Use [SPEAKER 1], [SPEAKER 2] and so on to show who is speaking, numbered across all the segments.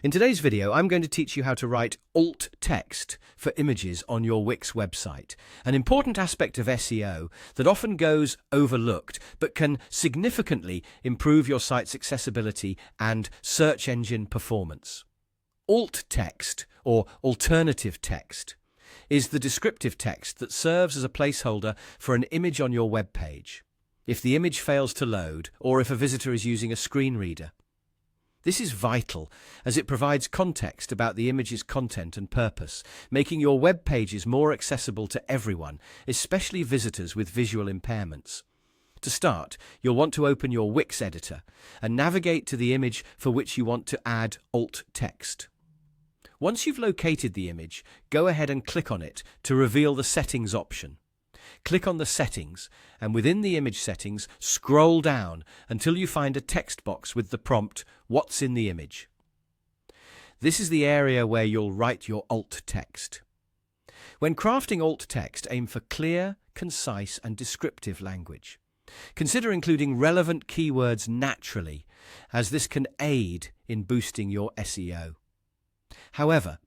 [SPEAKER 1] In today's video, I'm going to teach you how to write alt text for images on your Wix website, an important aspect of SEO that often goes overlooked but can significantly improve your site's accessibility and search engine performance. Alt text, or alternative text, is the descriptive text that serves as a placeholder for an image on your web page, if the image fails to load or if a visitor is using a screen reader. This is vital as it provides context about the image's content and purpose, making your web pages more accessible to everyone, especially visitors with visual impairments. To start, you'll want to open your Wix editor and navigate to the image for which you want to add alt text. Once you've located the image, go ahead and click on it to reveal the Settings option. Click on the Settings, and within the image settings, scroll down until you find a text box with the prompt, "What's in the image?" This is the area where you'll write your alt text. When crafting alt text, aim for clear, concise, and descriptive language. Consider including relevant keywords naturally, as this can aid in boosting your SEO. However,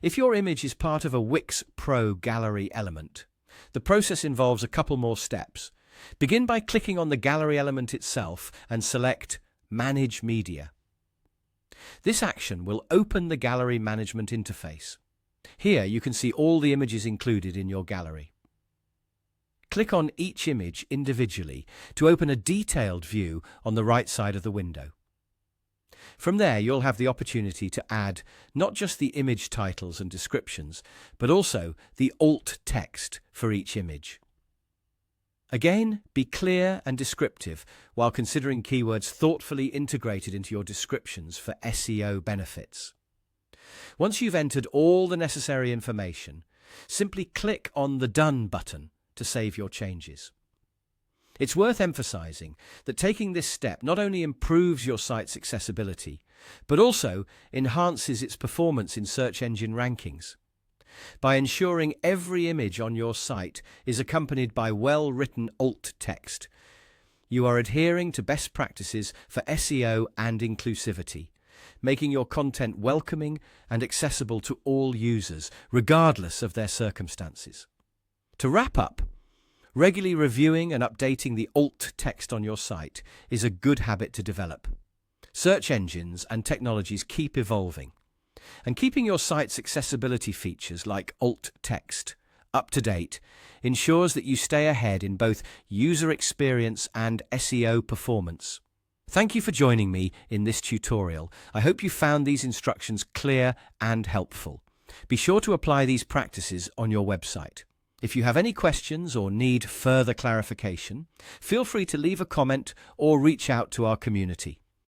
[SPEAKER 1] if your image is part of a Wix Pro gallery element, the process involves a couple more steps. Begin by clicking on the gallery element itself and select Manage Media. This action will open the gallery management interface. Here you can see all the images included in your gallery. Click on each image individually to open a detailed view on the right side of the window. From there, you'll have the opportunity to add not just the image titles and descriptions, but also the alt text for each image. Again, be clear and descriptive while considering keywords thoughtfully integrated into your descriptions for SEO benefits. Once you've entered all the necessary information, simply click on the Done button to save your changes. It's worth emphasizing that taking this step not only improves your site's accessibility, but also enhances its performance in search engine rankings. By ensuring every image on your site is accompanied by well-written alt text, you are adhering to best practices for SEO and inclusivity, making your content welcoming and accessible to all users, regardless of their circumstances. To wrap up, regularly reviewing and updating the alt text on your site is a good habit to develop. Search engines and technologies keep evolving, and keeping your site's accessibility features like alt text up to date ensures that you stay ahead in both user experience and SEO performance. Thank you for joining me in this tutorial. I hope you found these instructions clear and helpful. Be sure to apply these practices on your website. If you have any questions or need further clarification, feel free to leave a comment or reach out to our community.